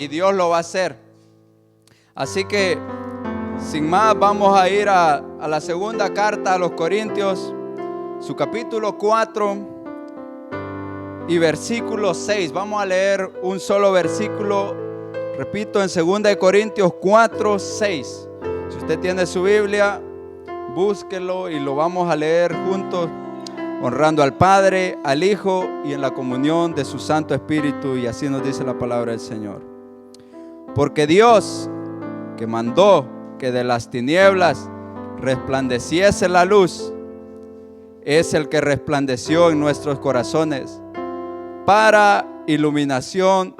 y Dios lo va a hacer. Así que sin más vamos a ir a la segunda carta a los Corintios, su capítulo 4 y versículo 6. Vamos a leer un solo versículo, repito, en 2 Corintios 4, 6. Si usted tiene su Biblia, búsquelo y lo vamos a leer juntos, honrando al Padre, al Hijo y en la comunión de su Santo Espíritu. Y así nos dice la palabra del Señor. Porque Dios, que mandó que de las tinieblas resplandeciese la luz, es el que resplandeció en nuestros corazones para iluminación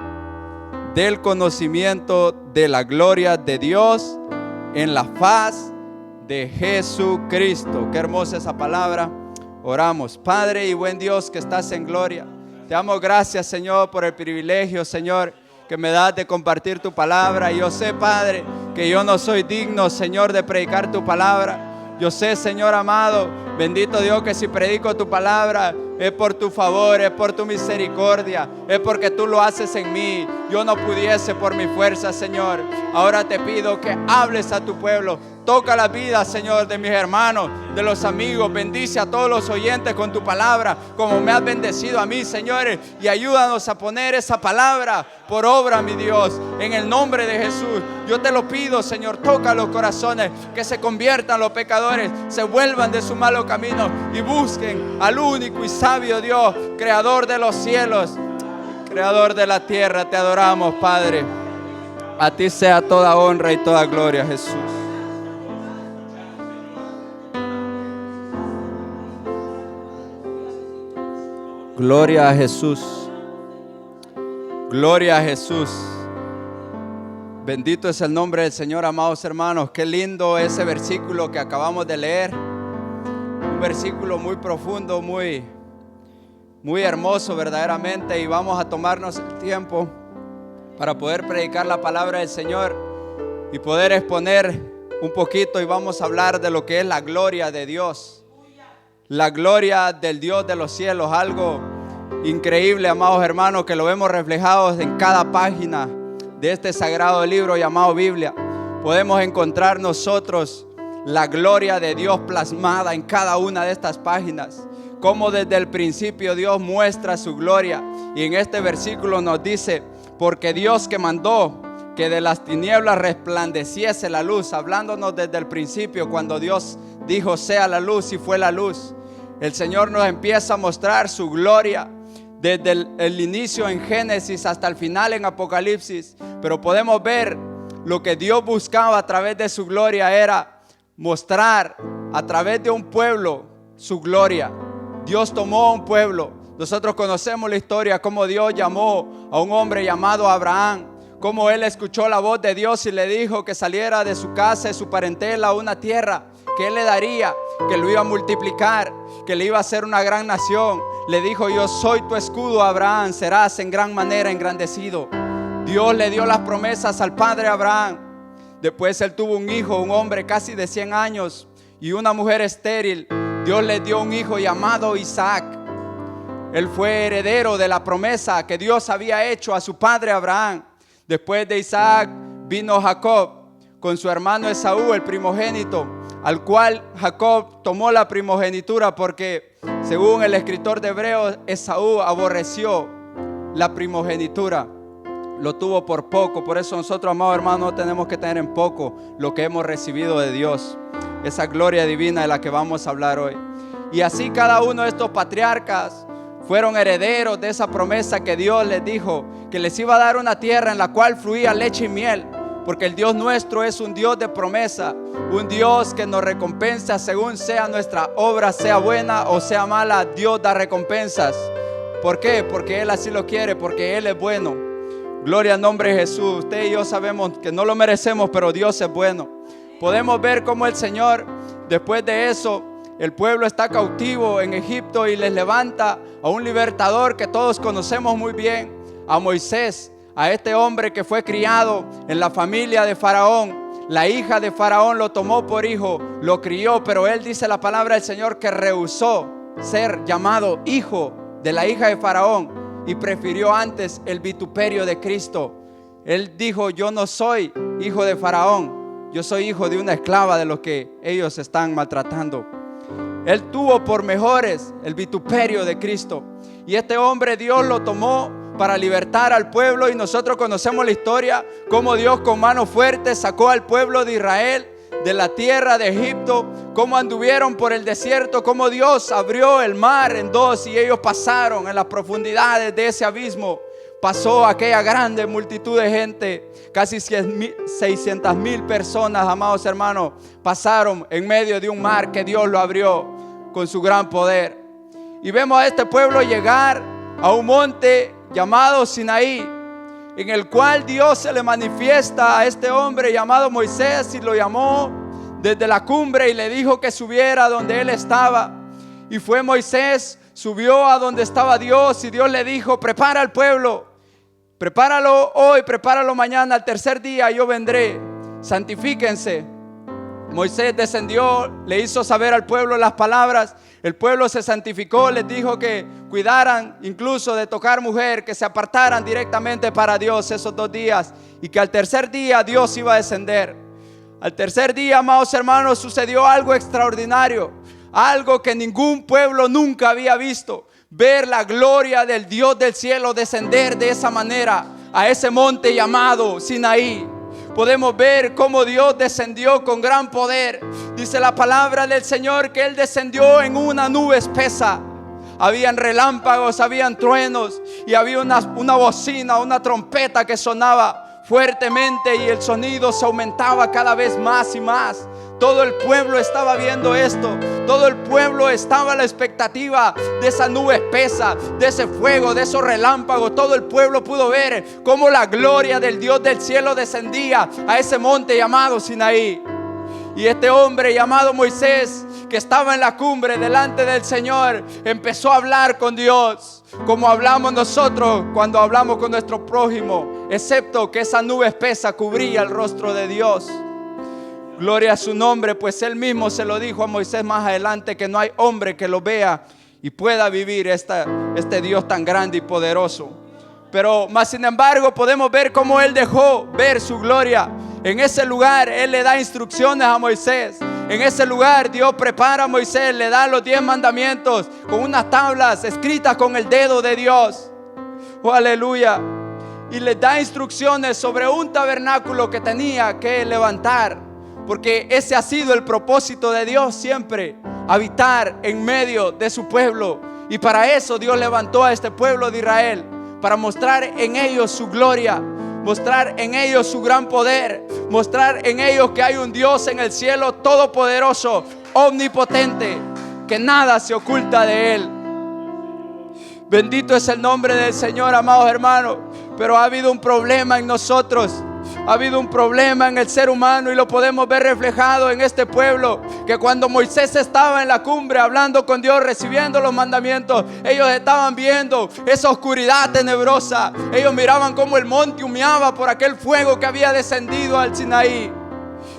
del conocimiento de la gloria de Dios en la faz de Jesucristo. Qué hermosa esa palabra. Oramos. Padre y buen Dios que estás en gloria, te damos gracias, Señor, por el privilegio, Señor, que me das de compartir tu palabra. Yo sé, Padre, que yo no soy digno, Señor, de predicar tu palabra. Yo sé, Señor amado, bendito Dios, que si predico tu palabra es por tu favor, es por tu misericordia, es porque tú lo haces en mí. Yo no pudiese por mi fuerza, Señor. Ahora te pido que hables a tu pueblo. Toca la vida, Señor, de mis hermanos, de los amigos. Bendice a todos los oyentes con tu palabra, como me has bendecido a mí, Señor. Y ayúdanos a poner esa palabra por obra, mi Dios, en el nombre de Jesús. Yo te lo pido, Señor, toca los corazones, que se conviertan los pecadores, se vuelvan de su malo camino y busquen al único y sabio Dios, creador de los cielos, creador de la tierra. Te adoramos, Padre. A ti sea toda honra y toda gloria, Jesús. Gloria a Jesús. Gloria a Jesús. Bendito es el nombre del Señor, amados hermanos. Qué lindo ese versículo que acabamos de leer. Un versículo muy profundo, muy hermoso verdaderamente. Y vamos a tomarnos el tiempo para poder predicar la palabra del Señor y poder exponer un poquito. Y vamos a hablar de lo que es la gloria de Dios. La gloria del Dios de los cielos, algo increíble, amados hermanos, que lo vemos reflejado en cada página de este sagrado libro llamado Biblia. Podemos encontrar nosotros la gloria de Dios plasmada en cada una de estas páginas, como desde el principio Dios muestra su gloria. Y en este versículo nos dice: porque Dios, que mandó que de las tinieblas resplandeciese la luz, hablándonos desde el principio, cuando Dios dijo sea la luz, y fue la luz. El Señor nos empieza a mostrar su gloria desde el inicio en Génesis hasta el final en Apocalipsis. Pero podemos ver lo que Dios buscaba a través de su gloria era mostrar a través de un pueblo su gloria. Dios tomó a un pueblo. Nosotros conocemos la historia, cómo Dios llamó a un hombre llamado Abraham, cómo él escuchó la voz de Dios y le dijo que saliera de su casa, de su parentela, a una tierra que él le daría, que lo iba a multiplicar, que le iba a hacer una gran nación. Le dijo: yo soy tu escudo, Abraham, serás en gran manera engrandecido. Dios le dio las promesas al padre Abraham. Después él tuvo un hijo, un hombre casi de 100 años y una mujer estéril. Dios le dio un hijo llamado Isaac. Él fue heredero de la promesa que Dios había hecho a su padre Abraham. Después de Isaac vino Jacob con su hermano Esaú, el primogénito, al cual Jacob tomó la primogenitura porque, según el escritor de Hebreos, Esaú aborreció la primogenitura, lo tuvo por poco. Por eso nosotros, amados hermanos, no tenemos que tener en poco lo que hemos recibido de Dios, esa gloria divina de la que vamos a hablar hoy. Y así cada uno de estos patriarcas fueron herederos de esa promesa que Dios les dijo, que les iba a dar una tierra en la cual fluía leche y miel. Porque el Dios nuestro es un Dios de promesa, un Dios que nos recompensa según sea nuestra obra, sea buena o sea mala. Dios da recompensas. ¿Por qué? Porque Él así lo quiere, porque Él es bueno. Gloria al nombre de Jesús. Usted y yo sabemos que no lo merecemos, pero Dios es bueno. Podemos ver cómo el Señor, después de eso, el pueblo está cautivo en Egipto y les levanta a un libertador que todos conocemos muy bien, a Moisés. A este hombre que fue criado en la familia de Faraón. La hija de Faraón lo tomó por hijo, lo crió, pero él, dice la palabra del Señor, que rehusó ser llamado hijo de la hija de Faraón y prefirió antes el vituperio de Cristo. Él dijo: yo no soy hijo de Faraón, yo soy hijo de una esclava de los que ellos están maltratando. Él tuvo por mejores el vituperio de Cristo. Y este hombre Dios lo tomó para libertar al pueblo. Y nosotros conocemos la historia, cómo Dios con mano fuerte sacó al pueblo de Israel de la tierra de Egipto, cómo anduvieron por el desierto, cómo Dios abrió el mar en dos y ellos pasaron en las profundidades de ese abismo. Pasó aquella grande multitud de gente, casi 600,000 personas, amados hermanos, pasaron en medio de un mar que Dios lo abrió con su gran poder. Y vemos a este pueblo llegar a un monte llamado Sinaí, en el cual Dios se le manifiesta a este hombre llamado Moisés y lo llamó desde la cumbre y le dijo que subiera donde él estaba. Y fue Moisés, subió a donde estaba Dios y Dios le dijo: prepara al pueblo, prepáralo hoy, prepáralo mañana, al tercer día yo vendré, santifíquense. Moisés descendió, le hizo saber al pueblo las palabras. El pueblo se santificó, les dijo que cuidaran incluso de tocar mujer, que se apartaran directamente para Dios esos 2 días y que al tercer día Dios iba a descender. Al tercer día, amados hermanos, sucedió algo extraordinario, algo que ningún pueblo nunca había visto: ver la gloria del Dios del cielo descender de esa manera a ese monte llamado Sinaí. Podemos ver cómo Dios descendió con gran poder. Dice la palabra del Señor que Él descendió en una nube espesa. Habían relámpagos, habían truenos y había una bocina, una trompeta que sonaba fuertemente y el sonido se aumentaba cada vez más y más. Todo el pueblo estaba viendo esto. Todo el pueblo estaba a la expectativa de esa nube espesa, de ese fuego, de esos relámpagos. Todo el pueblo pudo ver cómo la gloria del Dios del cielo descendía a ese monte llamado Sinaí. Y este hombre llamado Moisés, que estaba en la cumbre delante del Señor, empezó a hablar con Dios, como hablamos nosotros cuando hablamos con nuestro prójimo, excepto que esa nube espesa cubría el rostro de Dios. Gloria a su nombre, pues él mismo se lo dijo a Moisés más adelante, que no hay hombre que lo vea y pueda vivir este Dios tan grande y poderoso. Pero más sin embargo podemos ver cómo él dejó ver su gloria. En ese lugar él le da instrucciones a Moisés. En ese lugar Dios prepara a Moisés, le da los 10 mandamientos con unas tablas escritas con el dedo de Dios. Oh, aleluya. Y le da instrucciones sobre un tabernáculo que tenía que levantar. Porque ese ha sido el propósito de Dios siempre, habitar en medio de su pueblo. Y para eso Dios levantó a este pueblo de Israel, para mostrar en ellos su gloria, mostrar en ellos su gran poder, mostrar en ellos que hay un Dios en el cielo todopoderoso, omnipotente, que nada se oculta de Él. Bendito es el nombre del Señor, amados hermanos. Pero ha habido un problema en nosotros. Ha habido un problema en el ser humano y lo podemos ver reflejado en este pueblo, que cuando Moisés estaba en la cumbre hablando con Dios, recibiendo los mandamientos, ellos estaban viendo esa oscuridad tenebrosa. Ellos miraban cómo el monte humeaba por aquel fuego que había descendido al Sinaí.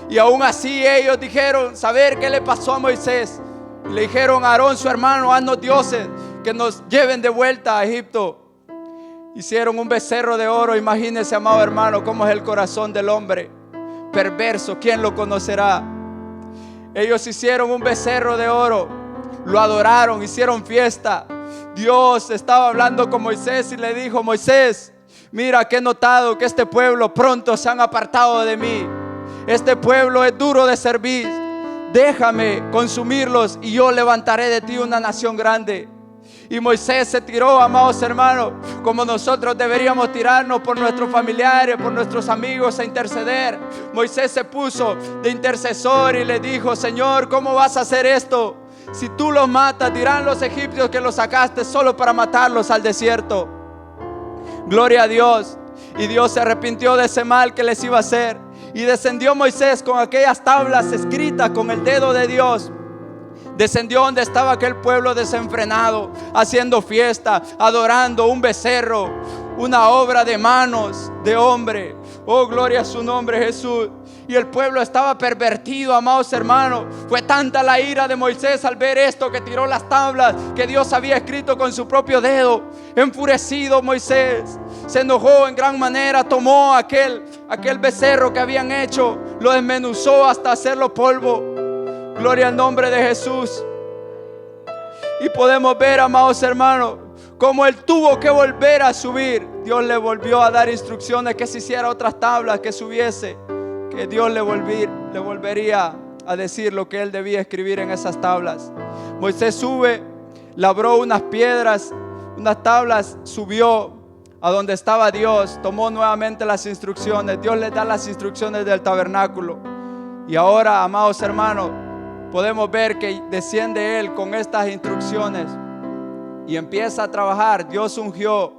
Y aún así ellos dijeron: saber qué le pasó a Moisés. Y le dijeron a Aarón su hermano: haznos dioses que nos lleven de vuelta a Egipto. Hicieron un becerro de oro. Imagínense, amado hermano, cómo es el corazón del hombre perverso. ¿Quién lo conocerá? Ellos hicieron un becerro de oro, lo adoraron, hicieron fiesta. Dios estaba hablando con Moisés y le dijo: Moisés, mira que he notado que este pueblo pronto se han apartado de mí. Este pueblo es duro de servir. Déjame consumirlos y yo levantaré de ti una nación grande. Y Moisés se tiró, amados hermanos, como nosotros deberíamos tirarnos por nuestros familiares, por nuestros amigos, a interceder. Moisés se puso de intercesor y le dijo: Señor, ¿cómo vas a hacer esto? Si tú los matas, dirán los egipcios que los sacaste solo para matarlos al desierto. Gloria a Dios. Y Dios se arrepintió de ese mal que les iba a hacer. Y descendió Moisés con aquellas tablas escritas con el dedo de Dios. Descendió donde estaba aquel pueblo desenfrenado, haciendo fiesta, adorando un becerro, una obra de manos de hombre. Oh, gloria a su nombre, Jesús. y el pueblo estaba pervertido, amados hermanos. Fue tanta la ira de Moisés al ver esto que tiró las tablas que Dios había escrito con su propio dedo. Enfurecido Moisés se enojó en gran manera, tomó aquel becerro que habían hecho, lo desmenuzó hasta hacerlo polvo. Gloria al nombre de Jesús. Y podemos ver, amados hermanos, como él tuvo que volver a subir. Dios le volvió a dar instrucciones que se hiciera otras tablas, que subiese, que Dios le volvería a decir lo que él debía escribir en esas tablas. Moisés sube, labró unas piedras, unas tablas, subió a donde estaba Dios, tomó nuevamente las instrucciones. Dios le da las instrucciones del tabernáculo. Y ahora, amados hermanos, podemos ver que desciende él con estas instrucciones y empieza a trabajar. Dios ungió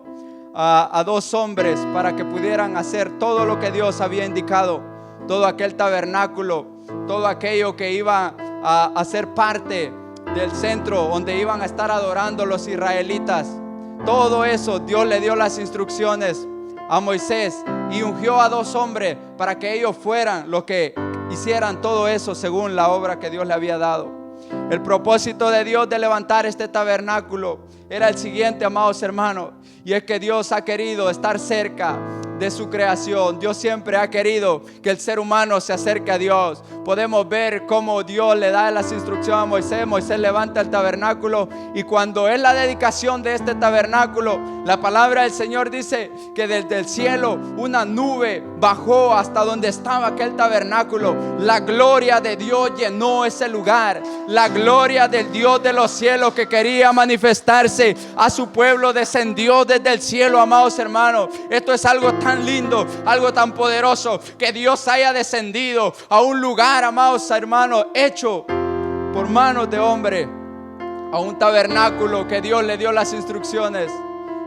a 2 hombres para que pudieran hacer todo lo que Dios había indicado. Todo aquel tabernáculo, todo aquello que iba a ser parte del centro donde iban a estar adorando los israelitas. Todo eso Dios le dio las instrucciones a Moisés y ungió a 2 hombres para que ellos fueran los que hicieran todo eso según la obra que Dios le había dado. El propósito de Dios de levantar este tabernáculo era el siguiente, amados hermanos, y es que Dios ha querido estar cerca de su creación. Dios siempre ha querido que el ser humano se acerque a Dios. Podemos ver cómo Dios le da las instrucciones a Moisés. Moisés levanta el tabernáculo, y cuando es la dedicación de este tabernáculo, la palabra del Señor dice que desde el cielo una nube bajó hasta donde estaba aquel tabernáculo. La gloria de Dios llenó ese lugar. La gloria del Dios de los cielos que quería manifestarse a su pueblo descendió desde el cielo, amados hermanos. Esto es algo tan lindo, algo tan poderoso, que Dios haya descendido a un lugar, amados hermanos, hecho por manos de hombre, a un tabernáculo que Dios le dio las instrucciones,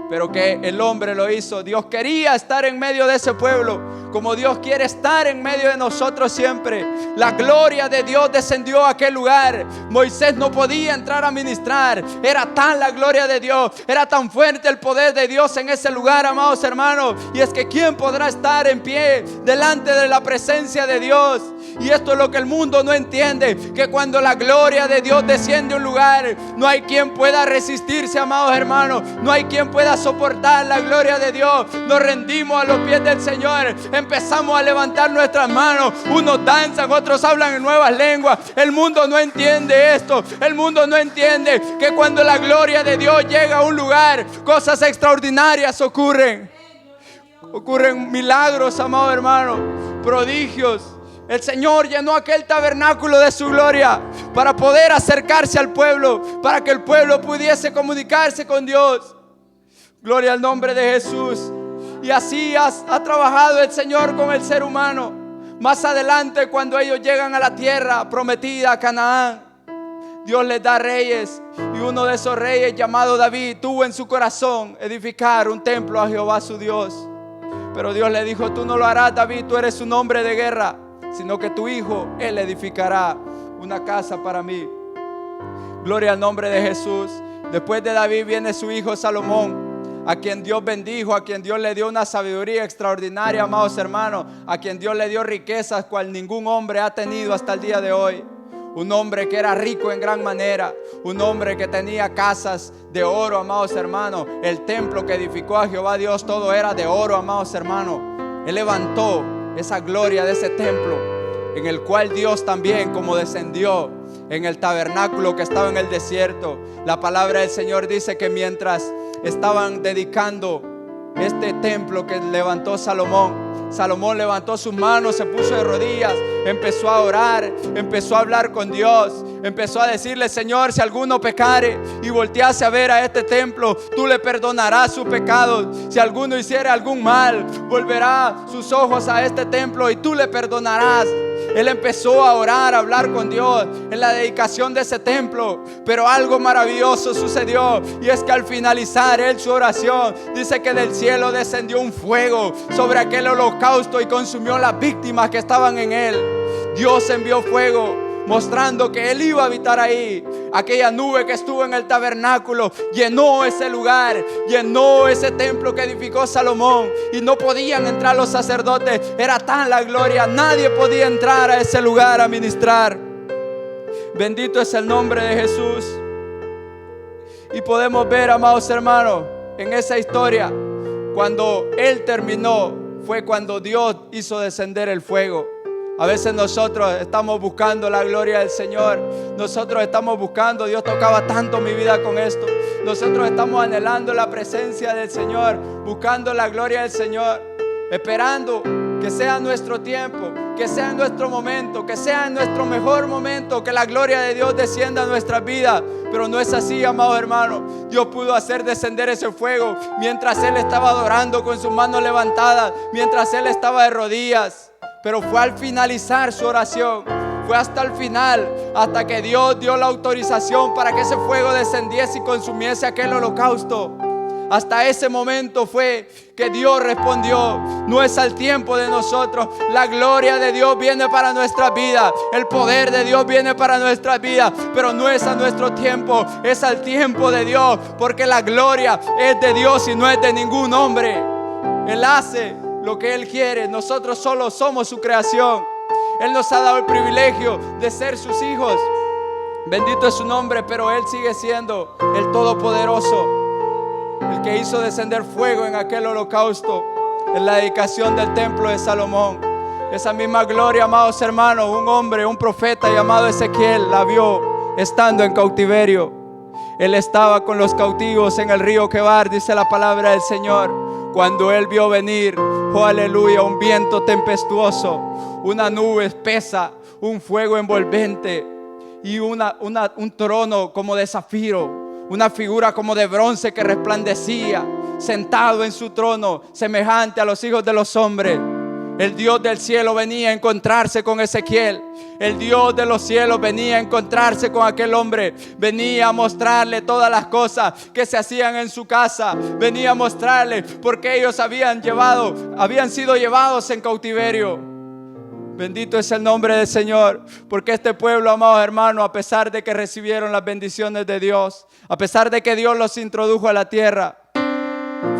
pero que el hombre lo hizo. Dios quería estar en medio de ese pueblo, como Dios quiere estar en medio de nosotros siempre. La gloria de Dios descendió a aquel lugar. Moisés no podía entrar a ministrar. Era tan la gloria de Dios, era tan fuerte el poder de Dios en ese lugar, amados hermanos. Y es que ¿quién podrá estar en pie delante de la presencia de Dios? Y esto es lo que el mundo no entiende, que cuando la gloria de Dios desciende a un lugar, no hay quien pueda resistirse, amados hermanos. No hay quien pueda soportar la gloria de Dios. Nos rendimos a los pies del Señor, empezamos a levantar nuestras manos. Unos danzan, otros hablan en nuevas lenguas. El mundo no entiende esto. El mundo no entiende que cuando la gloria de Dios llega a un lugar, cosas extraordinarias ocurren. Ocurren milagros, amados hermanos, prodigios. El Señor llenó aquel tabernáculo de su gloria para poder acercarse al pueblo, para que el pueblo pudiese comunicarse con Dios. Gloria al nombre de Jesús. Y así ha trabajado el Señor con el ser humano. Más adelante, cuando ellos llegan a la tierra prometida, a Canaán, Dios les da reyes, y uno de esos reyes, llamado David, tuvo en su corazón edificar un templo a Jehová su Dios. Pero Dios le dijo: tú no lo harás, David, tú eres un hombre de guerra, sino que tu hijo, él edificará una casa para mí. Gloria al nombre de Jesús. Después de David viene su hijo Salomón, a quien Dios bendijo, a quien Dios le dio una sabiduría extraordinaria, amados hermanos, a quien Dios le dio riquezas cual ningún hombre ha tenido hasta el día de hoy. Un hombre que era rico en gran manera, un hombre que tenía casas de oro, amados hermanos. El templo que edificó a Jehová Dios, todo era de oro, amados hermanos. Él levantó esa gloria de ese templo, en el cual Dios también, como descendió en el tabernáculo que estaba en el desierto. La palabra del Señor dice que mientras estaban dedicando este templo que levantó Salomón, Salomón levantó sus manos, se puso de rodillas, empezó a orar, empezó a hablar con Dios, empezó a decirle: Señor, si alguno pecare y voltease a ver a este templo, tú le perdonarás sus pecados. Si alguno hiciera algún mal, volverá sus ojos a este templo y tú le perdonarás. Él empezó a orar, a hablar con Dios en la dedicación de ese templo. Pero algo maravilloso sucedió, y es que al finalizar él su oración, dice que del cielo descendió un fuego sobre aquel holocausto y consumió las víctimas que estaban en él. Dios envió fuego mostrando que Él iba a habitar ahí. Aquella nube que estuvo en el tabernáculo llenó ese lugar, llenó ese templo que edificó Salomón, y no podían entrar los sacerdotes. Era tan la gloria, nadie podía entrar a ese lugar a ministrar. Bendito es el nombre de Jesús. Y podemos ver, amados hermanos, en esa historia, cuando Él terminó, fue cuando Dios hizo descender el fuego. A veces nosotros estamos buscando la gloria del Señor. Nosotros estamos buscando, Dios tocaba tanto mi vida con esto. Nosotros estamos anhelando la presencia del Señor, buscando la gloria del Señor, esperando que sea nuestro tiempo, que sea nuestro momento, que sea nuestro mejor momento, que la gloria de Dios descienda a nuestras vidas. Pero no es así, amados hermanos. Dios pudo hacer descender ese fuego mientras Él estaba adorando con sus manos levantadas, mientras Él estaba de rodillas. Pero fue al finalizar su oración, fue hasta el final, hasta que Dios dio la autorización para que ese fuego descendiese y consumiese aquel holocausto. Hasta ese momento fue que Dios respondió. No es al tiempo de nosotros. La gloria de Dios viene para nuestras vidas, el poder de Dios viene para nuestras vidas, pero no es a nuestro tiempo, es al tiempo de Dios, porque la gloria es de Dios y no es de ningún hombre. Él hace lo que Él quiere. Nosotros solo somos su creación. Él nos ha dado el privilegio de ser sus hijos. Bendito es su nombre, pero Él sigue siendo el Todopoderoso, el que hizo descender fuego en aquel holocausto, en la dedicación del templo de Salomón. Esa misma gloria, amados hermanos, un hombre, un profeta llamado Ezequiel la vio estando en cautiverio. Él estaba con los cautivos en el río Quebar, dice la palabra del Señor, cuando él vio venir, oh aleluya, un viento tempestuoso, una nube espesa, un fuego envolvente y un trono como de zafiro, una figura como de bronce que resplandecía, sentado en su trono, semejante a los hijos de los hombres. El Dios del cielo venía a encontrarse con Ezequiel. El Dios de los cielos venía a encontrarse con aquel hombre. Venía a mostrarle todas las cosas que se hacían en su casa. Venía a mostrarle por qué ellos habían sido llevados en cautiverio. Bendito es el nombre del Señor, porque este pueblo, amados hermanos, a pesar de que recibieron las bendiciones de Dios, a pesar de que Dios los introdujo a la tierra,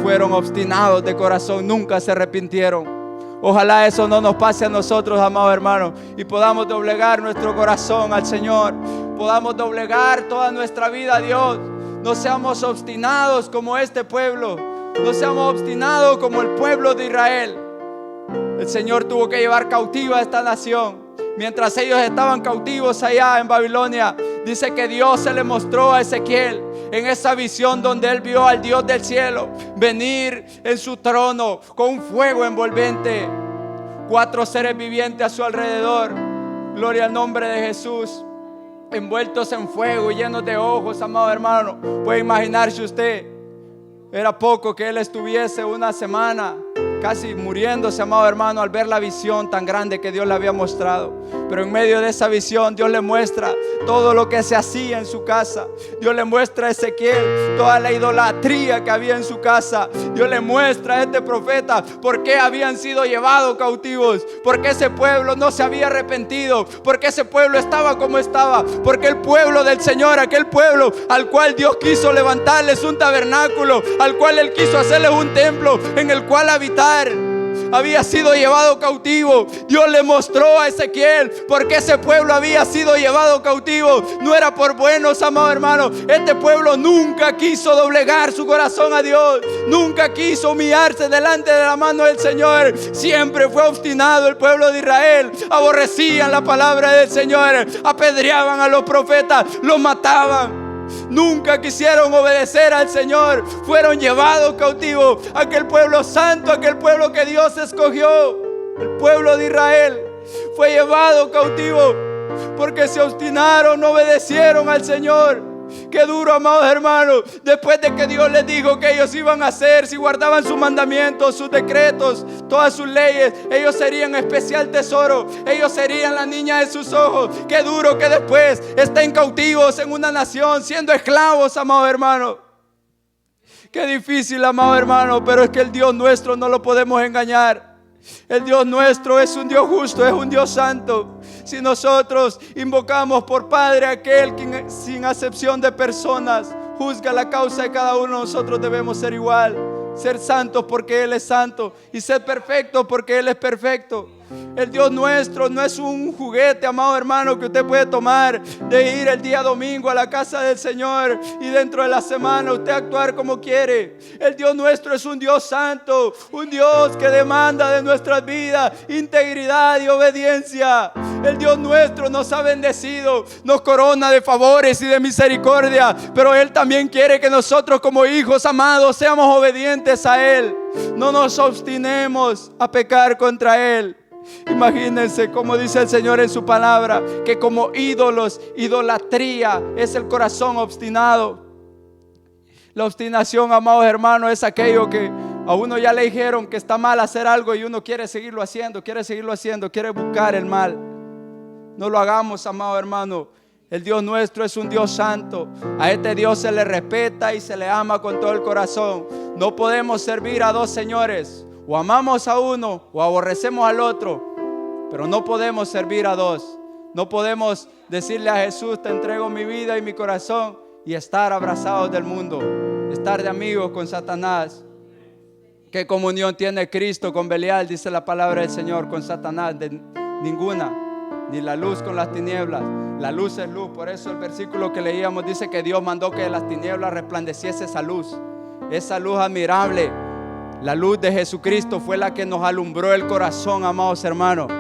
fueron obstinados de corazón, nunca se arrepintieron. Ojalá eso no nos pase a nosotros, amados hermanos, y podamos doblegar nuestro corazón al Señor, podamos doblegar toda nuestra vida a Dios. No seamos obstinados como este pueblo, no seamos obstinados como el pueblo de Israel. El Señor tuvo que llevar cautiva a esta nación. Mientras ellos estaban cautivos allá en Babilonia, dice que Dios se le mostró a Ezequiel en esa visión donde él vio al Dios del cielo venir en su trono con un fuego envolvente, 4 seres vivientes a su alrededor. Gloria al nombre de Jesús, envueltos en fuego y llenos de ojos, amado hermano. Puede imaginarse usted, era poco que él estuviese una semana casi muriéndose, amado hermano, al ver la visión tan grande que Dios le había mostrado. Pero en medio de esa visión Dios le muestra todo lo que se hacía en su casa. Dios le muestra a Ezequiel toda la idolatría que había en su casa. Dios le muestra a este profeta por qué habían sido llevados cautivos, por qué ese pueblo no se había arrepentido, por qué ese pueblo estaba como estaba, porque el pueblo del Señor, aquel pueblo al cual Dios quiso levantarles un tabernáculo, al cual Él quiso hacerles un templo en el cual habitar, había sido llevado cautivo. Dios le mostró a Ezequiel por qué ese pueblo había sido llevado cautivo. No era por buenos, amados hermanos. Este pueblo nunca quiso doblegar su corazón a Dios, nunca quiso humillarse delante de la mano del Señor. Siempre fue obstinado el pueblo de Israel. Aborrecían la palabra del Señor, apedreaban a los profetas, los mataban. Nunca quisieron obedecer al Señor. Fueron llevados cautivos. Aquel pueblo santo, aquel pueblo que Dios escogió, el pueblo de Israel, fue llevado cautivo porque se obstinaron, no obedecieron al Señor. Qué duro, amados hermanos. Después de que Dios les dijo que ellos iban a hacer, si guardaban sus mandamientos, sus decretos, todas sus leyes, ellos serían especial tesoro, ellos serían la niña de sus ojos. Qué duro que después estén cautivos en una nación, siendo esclavos, amados hermanos. Qué difícil, amados hermanos, pero es que el Dios nuestro no lo podemos engañar. El Dios nuestro es un Dios justo, es un Dios santo. Si nosotros invocamos por Padre aquel que sin acepción de personas juzga la causa de cada uno, nosotros debemos ser igual. Ser santos porque Él es santo y ser perfectos porque Él es perfecto. El Dios nuestro no es un juguete, amado hermano, que usted puede tomar de ir el día domingo a la casa del Señor y dentro de la semana usted actuar como quiere. El Dios nuestro es un Dios santo, un Dios que demanda de nuestras vidas integridad y obediencia. El Dios nuestro nos ha bendecido, nos corona de favores y de misericordia, pero Él también quiere que nosotros como hijos amados seamos obedientes a Él. No nos obstinemos a pecar contra Él. Imagínense como dice el Señor en su palabra, que como ídolos, idolatría es el corazón obstinado. La obstinación, amados hermanos, es aquello que a uno ya le dijeron que está mal hacer algo y uno quiere seguirlo haciendo, quiere buscar el mal. No lo hagamos, amado hermano. El Dios nuestro es un Dios santo. A este Dios se le respeta y se le ama con todo el corazón. No podemos servir a dos señores. O amamos a uno o aborrecemos al otro, pero no podemos servir a dos. No podemos decirle a Jesús: te entrego mi vida y mi corazón, y estar abrazados del mundo, estar de amigos con Satanás. ¿Qué comunión tiene Cristo con Belial? Dice la palabra del Señor, con Satanás. Ninguna, ni la luz con las tinieblas. La luz es luz. Por eso el versículo que leíamos dice que Dios mandó que de las tinieblas resplandeciese esa luz admirable. La luz de Jesucristo fue la que nos alumbró el corazón, amados hermanos.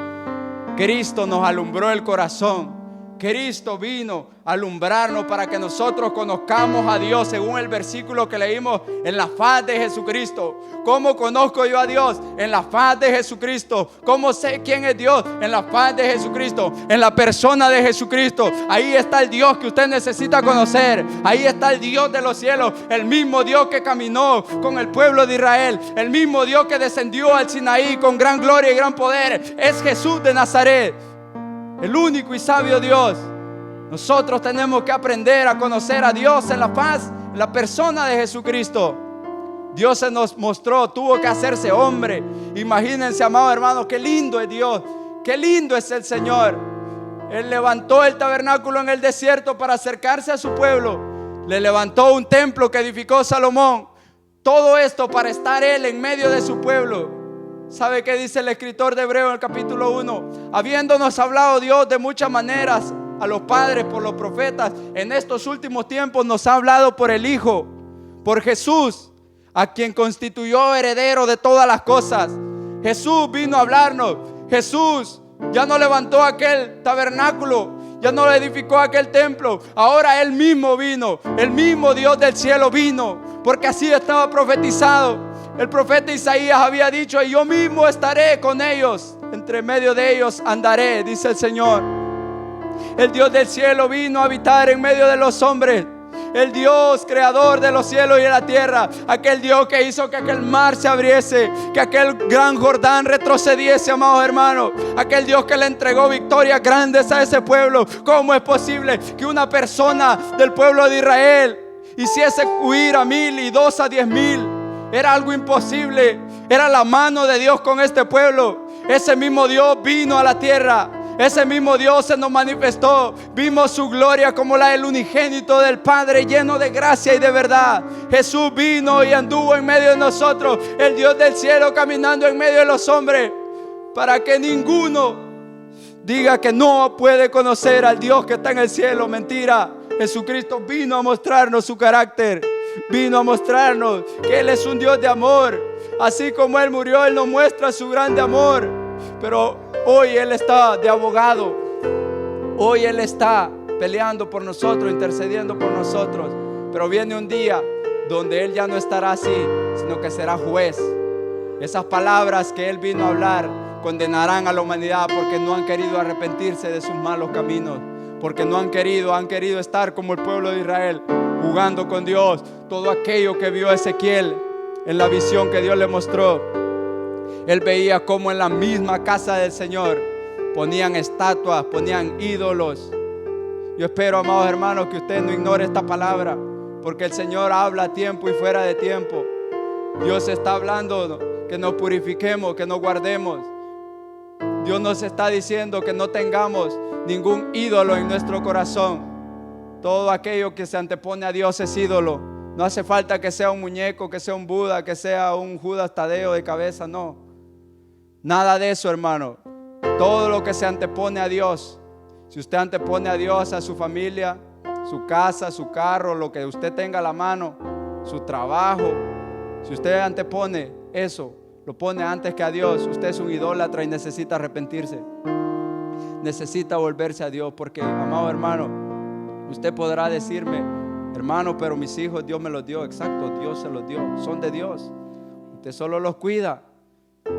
Cristo nos alumbró el corazón. Cristo vino a alumbrarnos para que nosotros conozcamos a Dios, según el versículo que leímos, en la faz de Jesucristo. ¿Cómo conozco yo a Dios? En la faz de Jesucristo. ¿Cómo sé quién es Dios? En la faz de Jesucristo, en la persona de Jesucristo. Ahí está el Dios que usted necesita conocer. Ahí está el Dios de los cielos, el mismo Dios que caminó con el pueblo de Israel, el mismo Dios que descendió al Sinaí con gran gloria y gran poder. Es Jesús de Nazaret, el único y sabio Dios. Nosotros tenemos que aprender a conocer a Dios en la faz, en la persona de Jesucristo. Dios se nos mostró, tuvo que hacerse hombre. Imagínense, amados hermanos, qué lindo es Dios, qué lindo es el Señor. Él levantó el tabernáculo en el desierto para acercarse a su pueblo. Le levantó un templo que edificó Salomón. Todo esto para estar Él en medio de su pueblo. ¿Sabe qué dice el escritor de Hebreo en el capítulo 1? Habiéndonos hablado Dios de muchas maneras a los padres por los profetas, en estos últimos tiempos nos ha hablado por el Hijo, por Jesús, a quien constituyó heredero de todas las cosas. Jesús vino a hablarnos. Jesús ya no levantó aquel tabernáculo, ya no edificó aquel templo. Ahora Él mismo vino, el mismo Dios del cielo vino, porque así estaba profetizado. El profeta Isaías había dicho: y yo mismo estaré con ellos, entre medio de ellos andaré, dice el Señor. El Dios del cielo vino a habitar en medio de los hombres. El Dios creador de los cielos y de la tierra, aquel Dios que hizo que aquel mar se abriese, que aquel gran Jordán retrocediese, amados hermanos. Aquel Dios que le entregó victorias grandes a ese pueblo. ¿Cómo es posible que una persona del pueblo de Israel hiciese huir a 1000 y 2 a 10,000? Era algo imposible. Era la mano de Dios con este pueblo. Ese mismo Dios vino a la tierra. Ese mismo Dios se nos manifestó. Vimos su gloria como la del unigénito del Padre, lleno de gracia y de verdad. Jesús vino y anduvo en medio de nosotros, el Dios del cielo caminando en medio de los hombres, para que ninguno diga que no puede conocer al Dios que está en el cielo. Mentira. Jesucristo vino a mostrarnos su carácter. Vino a mostrarnos que Él es un Dios de amor. Así como Él murió, Él nos muestra su grande amor. Pero hoy Él está de abogado. Hoy Él está peleando por nosotros, intercediendo por nosotros. Pero viene un día donde Él ya no estará así, sino que será juez. Esas palabras que Él vino a hablar condenarán a la humanidad porque no han querido arrepentirse de sus malos caminos. Porque no han querido estar como el pueblo de Israel, jugando con Dios. Todo aquello que vio Ezequiel en la visión que Dios le mostró, él veía como en la misma casa del Señor ponían estatuas, ponían ídolos. Yo espero, amados hermanos, que usted no ignore esta palabra, porque el Señor habla a tiempo y fuera de tiempo. Dios está hablando que nos purifiquemos, que nos guardemos Dios nos está diciendo que no tengamos ningún ídolo en nuestro corazón. Todo aquello que se antepone a Dios es ídolo. No hace falta que sea un muñeco, que sea un Buda, que sea un Judas Tadeo de cabeza, no. Nada de eso, hermano. Todo lo que se antepone a Dios. Si usted antepone a Dios, a su familia, su casa, su carro, lo que usted tenga a la mano, su trabajo, si usted antepone eso, lo pone antes que a Dios, usted es un idólatra y necesita arrepentirse. Necesita volverse a Dios, porque, amado hermano, usted podrá decirme: hermano, pero mis hijos Dios me los dio. Exacto, Dios se los dio, son de Dios. Usted solo los cuida.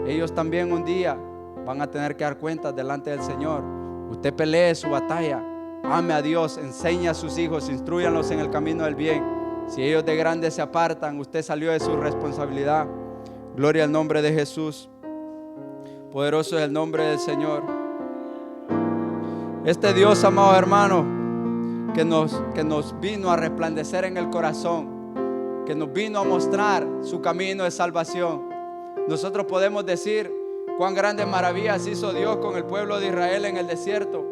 Ellos también un día van a tener que dar cuentas delante del Señor. Usted pelee su batalla, ame a Dios, enseñe a sus hijos, instrúyanlos en el camino del bien. Si ellos de grandes se apartan, usted salió de su responsabilidad. Gloria al nombre de Jesús. Poderoso es el nombre del Señor. Este Dios, amado hermano, que nos vino a resplandecer en el corazón, que nos vino a mostrar su camino de salvación. Nosotros podemos decir cuán grandes maravillas hizo Dios con el pueblo de Israel en el desierto.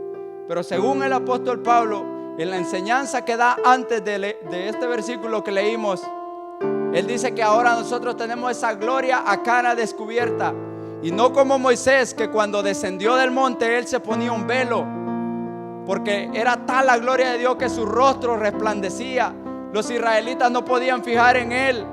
Pero según el apóstol Pablo, en la enseñanza que da antes de este versículo que leímos, él dice que ahora nosotros tenemos esa gloria a cara descubierta. Y no como Moisés, que cuando descendió del monte él se ponía un velo, porque era tal la gloria de Dios que su rostro resplandecía. Los israelitas no podían fijar en él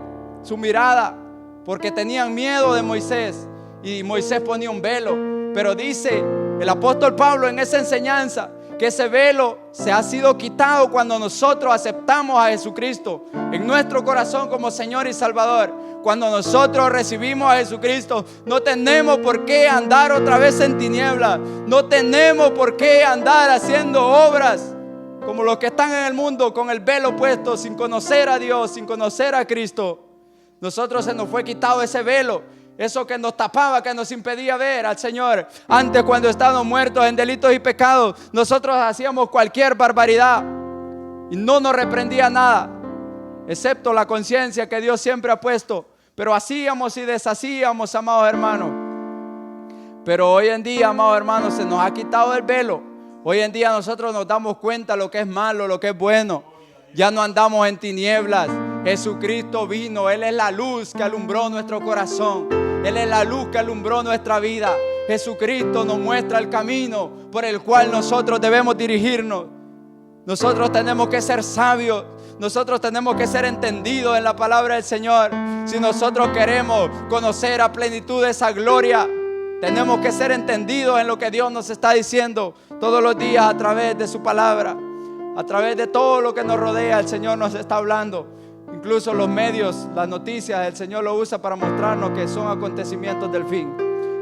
su mirada, porque tenían miedo de Moisés. Y Moisés ponía un velo. Pero dice el apóstol Pablo en esa enseñanza que ese velo se ha sido quitado cuando nosotros aceptamos a Jesucristo en nuestro corazón como Señor y Salvador. Cuando nosotros recibimos a Jesucristo, no tenemos por qué andar otra vez en tinieblas. No tenemos por qué andar haciendo obras como los que están en el mundo con el velo puesto, sin conocer a Dios, sin conocer a Cristo. Nosotros se nos fue quitado ese velo, eso que nos tapaba, que nos impedía ver al Señor. Antes, cuando estábamos muertos en delitos y pecados, nosotros hacíamos cualquier barbaridad y no nos reprendía nada, excepto la conciencia que Dios siempre ha puesto. Pero hacíamos y deshacíamos, amados hermanos. Pero hoy en día, amados hermanos, se nos ha quitado el velo. Hoy en día nosotros nos damos cuenta lo que es malo, lo que es bueno. Ya no andamos en tinieblas. Jesucristo vino, Él es la luz que alumbró nuestro corazón. Él es la luz que alumbró nuestra vida. Jesucristo nos muestra el camino por el cual nosotros debemos dirigirnos. Nosotros tenemos que ser sabios. Nosotros tenemos que ser entendidos en la palabra del Señor. Si nosotros queremos conocer a plenitud esa gloria, tenemos que ser entendidos en lo que Dios nos está diciendo todos los días a través de su palabra. A través de todo lo que nos rodea, el Señor nos está hablando. Incluso los medios, las noticias, el Señor lo usa para mostrarnos que son acontecimientos del fin.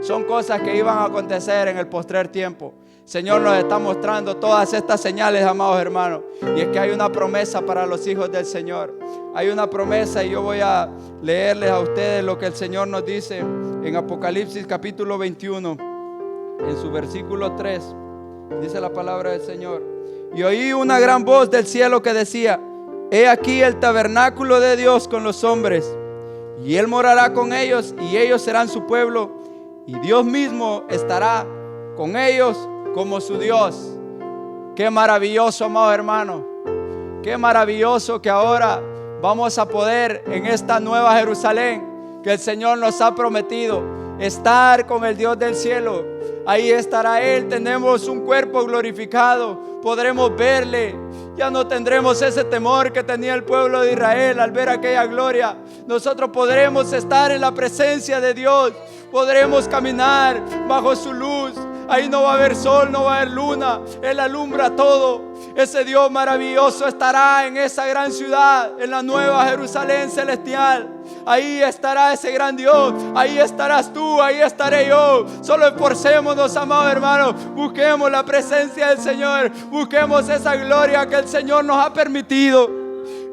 Son cosas que iban a acontecer en el postrer tiempo. El Señor nos está mostrando todas estas señales, amados hermanos. Y es que hay una promesa para los hijos del Señor. Hay una promesa, y yo voy a leerles a ustedes lo que el Señor nos dice en Apocalipsis capítulo 21, en su versículo 3. Dice la palabra del Señor: y oí una gran voz del cielo que decía: he aquí el tabernáculo de Dios con los hombres, y Él morará con ellos, y ellos serán su pueblo, y Dios mismo estará con ellos como su Dios. Qué maravilloso, amado hermano. Qué maravilloso que ahora vamos a poder, en esta nueva Jerusalén que el Señor nos ha prometido, estar con el Dios del cielo. Ahí estará Él. Tenemos un cuerpo glorificado, podremos verle. Ya no tendremos ese temor que tenía el pueblo de Israel al ver aquella gloria. Nosotros podremos estar en la presencia de Dios, podremos caminar bajo su luz. Ahí no va a haber sol, no va a haber luna. Él alumbra todo. Ese Dios maravilloso estará en esa gran ciudad, en la nueva Jerusalén celestial. Ahí estará ese gran Dios. Ahí estarás tú, ahí estaré yo. Solo esforcémonos, amados hermanos. Busquemos la presencia del Señor. Busquemos esa gloria que el Señor nos ha permitido.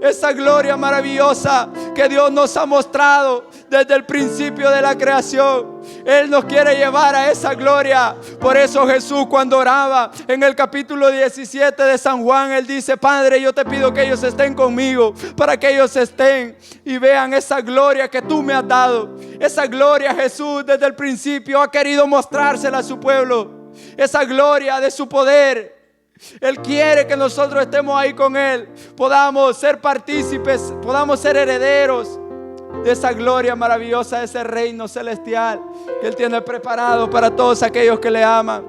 Esa gloria maravillosa que Dios nos ha mostrado desde el principio de la creación. Él nos quiere llevar a esa gloria. Por eso Jesús, cuando oraba en el capítulo 17 de San Juan, Él dice: Padre, yo te pido que ellos estén conmigo, para que ellos estén y vean esa gloria que tú me has dado. Esa gloria Jesús desde el principio ha querido mostrársela a su pueblo. Esa gloria de su poder. Él quiere que nosotros estemos ahí con Él, podamos ser partícipes, podamos ser herederos de esa gloria maravillosa, de ese reino celestial que Él tiene preparado para todos aquellos que le aman.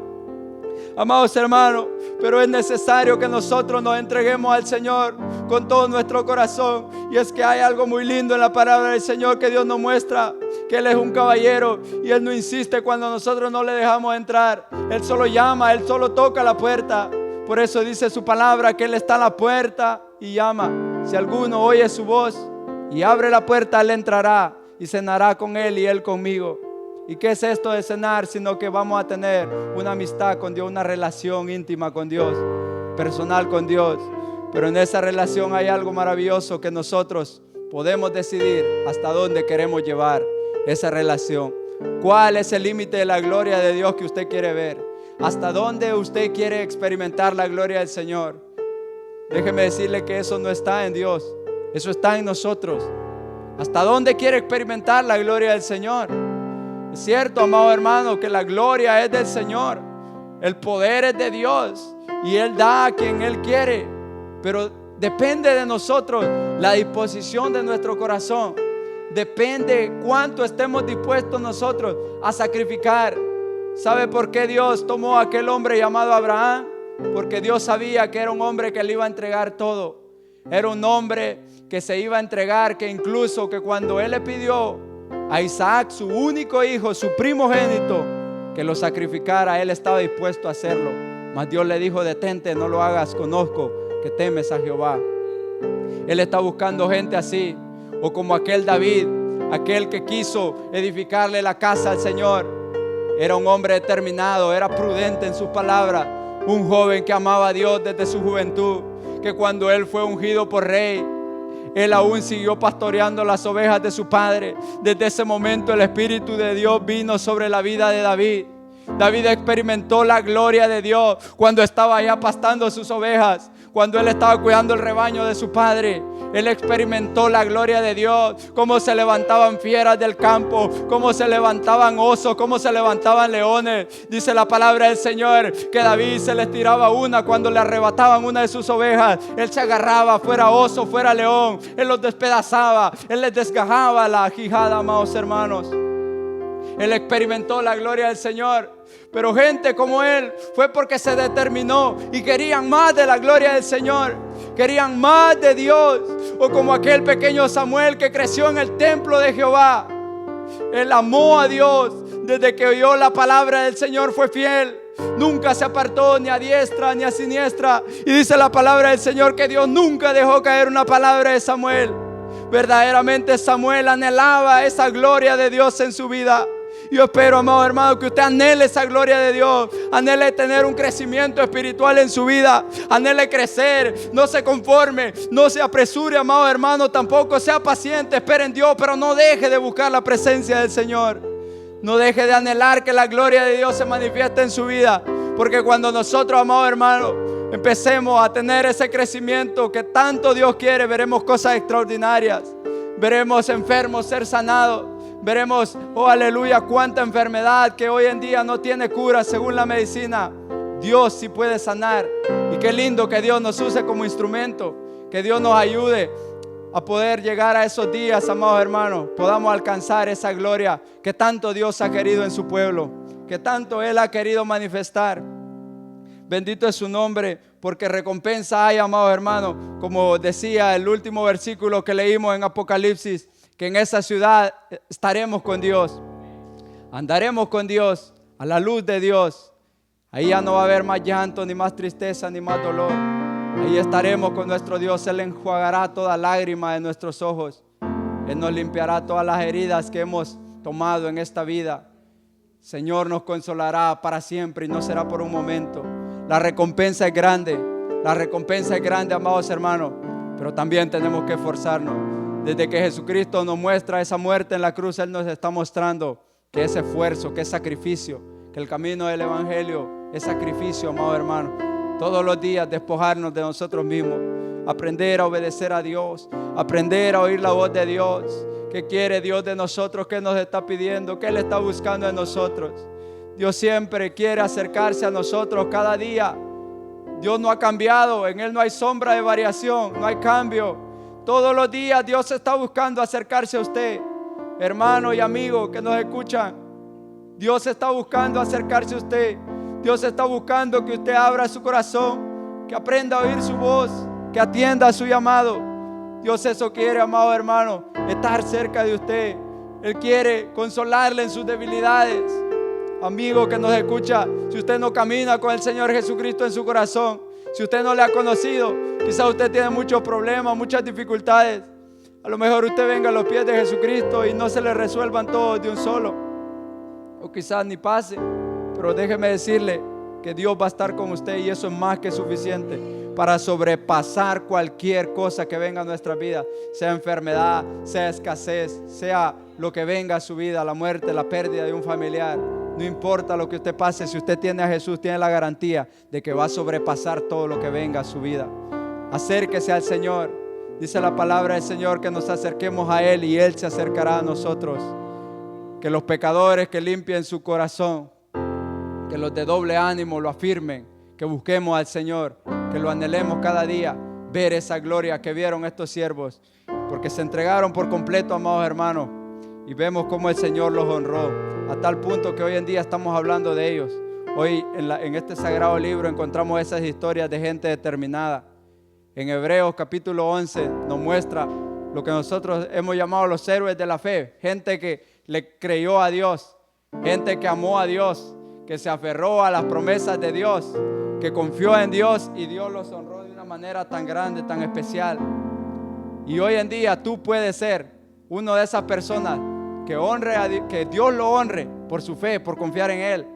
Amados hermanos, pero es necesario que nosotros nos entreguemos al Señor con todo nuestro corazón. Y es que hay algo muy lindo en la palabra del Señor, que Dios nos muestra que Él es un caballero y Él no insiste cuando nosotros no le dejamos entrar. Él solo llama, Él solo toca la puerta. Por eso dice su palabra que Él está a la puerta y llama. Si alguno oye su voz y abre la puerta, Él entrará y cenará con Él y Él conmigo. ¿Y qué es esto de cenar? Sino que vamos a tener una amistad con Dios, una relación íntima con Dios, personal con Dios. Pero en esa relación hay algo maravilloso, que nosotros podemos decidir hasta dónde queremos llevar esa relación. ¿Cuál es el límite de la gloria de Dios que usted quiere ver? ¿Hasta dónde usted quiere experimentar la gloria del Señor? Déjeme decirle que eso no está en Dios, eso está en nosotros. ¿Hasta dónde quiere experimentar la gloria del Señor? Es cierto, amado hermano, que la gloria es del Señor, el poder es de Dios y Él da a quien Él quiere, pero depende de nosotros la disposición de nuestro corazón. Depende cuánto estemos dispuestos nosotros a sacrificar. ¿Sabe por qué Dios tomó a aquel hombre llamado Abraham? Porque Dios sabía que era un hombre que le iba a entregar todo. Era un hombre que se iba a entregar, que incluso que cuando Él le pidió a Isaac, su único hijo, su primogénito, que lo sacrificara, Él estaba dispuesto a hacerlo. Mas Dios le dijo: detente, no lo hagas, conozco que temes a Jehová. Él está buscando gente así, o como aquel David, aquel que quiso edificarle la casa al Señor. Era un hombre determinado, era prudente en sus palabras, un joven que amaba a Dios desde su juventud, que cuando él fue ungido por rey, él aún siguió pastoreando las ovejas de su padre. Desde ese momento el Espíritu de Dios vino sobre la vida de David. David experimentó la gloria de Dios cuando estaba allá pastando sus ovejas, cuando él estaba cuidando el rebaño de su padre. Él experimentó la gloria de Dios, cómo se levantaban fieras del campo, cómo se levantaban osos, cómo se levantaban leones. Dice la palabra del Señor que David se les tiraba una cuando le arrebataban una de sus ovejas. Él se agarraba, fuera oso, fuera león. Él los despedazaba, él les desgajaba la quijada, amados hermanos. Él experimentó la gloria del Señor. Pero gente como él fue porque se determinó y querían más de la gloria del Señor, querían más de Dios. O como aquel pequeño Samuel que creció en el templo de Jehová. Él amó a Dios desde que oyó la palabra del Señor, fue fiel. Nunca se apartó ni a diestra ni a siniestra. Y dice la palabra del Señor que Dios nunca dejó caer una palabra de Samuel. Verdaderamente Samuel anhelaba esa gloria de Dios en su vida. Yo espero, amado hermano, que usted anhele esa gloria de Dios, anhele tener un crecimiento espiritual en su vida, anhele crecer, no se conforme, no se apresure, amado hermano, tampoco sea paciente, espere en Dios, pero no deje de buscar la presencia del Señor. No deje de anhelar que la gloria de Dios se manifieste en su vida, porque cuando nosotros, amado hermano, empecemos a tener ese crecimiento que tanto Dios quiere, veremos cosas extraordinarias, veremos enfermos ser sanados. Veremos, oh aleluya, cuánta enfermedad que hoy en día no tiene cura según la medicina, Dios sí puede sanar. Y qué lindo que Dios nos use como instrumento, que Dios nos ayude a poder llegar a esos días, amados hermanos, podamos alcanzar esa gloria que tanto Dios ha querido en su pueblo, que tanto Él ha querido manifestar. Bendito es su nombre, porque recompensa hay, amados hermanos, como decía el último versículo que leímos en Apocalipsis, que en esa ciudad estaremos con Dios, andaremos con Dios, a la luz de Dios. Ahí ya no va a haber más llanto, ni más tristeza, ni más dolor. Ahí estaremos con nuestro Dios. Él enjuagará toda lágrima de nuestros ojos. Él nos limpiará todas las heridas que hemos tomado en esta vida. Señor nos consolará para siempre y no será por un momento. La recompensa es grande. La recompensa es grande, amados hermanos, pero también tenemos que esforzarnos. Desde que Jesucristo nos muestra esa muerte en la cruz, Él nos está mostrando que es esfuerzo, que es sacrificio, que el camino del Evangelio es sacrificio, amado hermano. Todos los días despojarnos de nosotros mismos, aprender a obedecer a Dios, aprender a oír la voz de Dios. ¿Qué quiere Dios de nosotros? ¿Qué nos está pidiendo? ¿Qué Él está buscando de nosotros? Dios siempre quiere acercarse a nosotros cada día. Dios no ha cambiado, en Él no hay sombra de variación, no hay cambio. Todos los días Dios está buscando acercarse a usted, hermano y amigo que nos escuchan. Dios está buscando acercarse a usted. Dios está buscando que usted abra su corazón, que aprenda a oír su voz, que atienda a su llamado. Dios eso quiere, amado hermano, estar cerca de usted. Él quiere consolarle en sus debilidades. Amigo que nos escucha, si usted no camina con el Señor Jesucristo en su corazón, si usted no le ha conocido, quizás usted tiene muchos problemas, muchas dificultades. A lo mejor usted venga a los pies de Jesucristo y no se le resuelvan todos de un solo, o quizás ni pase, pero déjeme decirle que Dios va a estar con usted, y eso es más que suficiente para sobrepasar cualquier cosa que venga a nuestra vida, sea enfermedad, sea escasez, sea lo que venga a su vida, la muerte, la pérdida de un familiar. No importa lo que usted pase, si usted tiene a Jesús, tiene la garantía de que va a sobrepasar todo lo que venga a su vida. Acérquese al Señor. Dice la palabra del Señor que nos acerquemos a Él y Él se acercará a nosotros. Que los pecadores que limpien su corazón, que los de doble ánimo lo afirmen, que busquemos al Señor, que lo anhelemos cada día, ver esa gloria que vieron estos siervos, porque se entregaron por completo, amados hermanos, y vemos cómo el Señor los honró, a tal punto que hoy en día estamos hablando de ellos. Hoy en este sagrado libro encontramos esas historias de gente determinada. En Hebreos capítulo 11 nos muestra lo que nosotros hemos llamado los héroes de la fe, gente que le creyó a Dios, gente que amó a Dios, que se aferró a las promesas de Dios, que confió en Dios, y Dios los honró de una manera tan grande, tan especial. Y hoy en día tú puedes ser una de esas personas que honre a Dios, que Dios lo honre por su fe, por confiar en Él.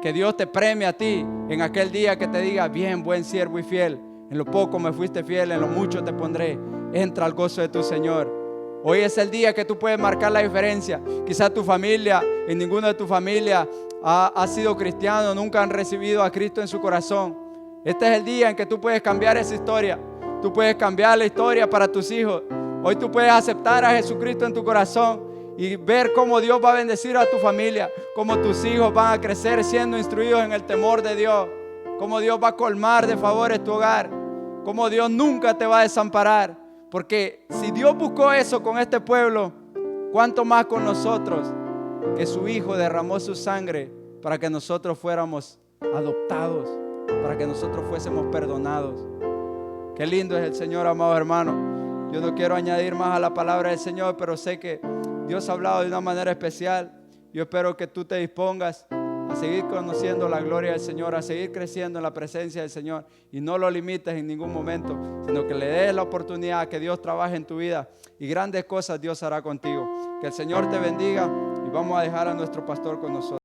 Que Dios te premie a ti en aquel día, que te diga: bien, buen siervo y fiel, en lo poco me fuiste fiel, en lo mucho te pondré, entra al gozo de tu Señor. Hoy es el día que tú puedes marcar la diferencia. Quizás tu familia, en ninguno de tu familia ha sido cristiano, nunca han recibido a Cristo en su corazón. Este es el día en que tú puedes cambiar esa historia. Tú puedes cambiar la historia para tus hijos. Hoy tú puedes aceptar a Jesucristo en tu corazón y ver cómo Dios va a bendecir a tu familia, cómo tus hijos van a crecer siendo instruidos en el temor de Dios, cómo Dios va a colmar de favores tu hogar, cómo Dios nunca te va a desamparar. Porque si Dios buscó eso con este pueblo, ¿cuánto más con nosotros? Que su Hijo derramó su sangre para que nosotros fuéramos adoptados, para que nosotros fuésemos perdonados. Qué lindo es el Señor, amado hermano. Yo no quiero añadir más a la palabra del Señor, pero sé que Dios ha hablado de una manera especial. Yo espero que tú te dispongas a seguir conociendo la gloria del Señor, a seguir creciendo en la presencia del Señor, y no lo limites en ningún momento, sino que le des la oportunidad a que Dios trabaje en tu vida, y grandes cosas Dios hará contigo. Que el Señor te bendiga, y vamos a dejar a nuestro pastor con nosotros.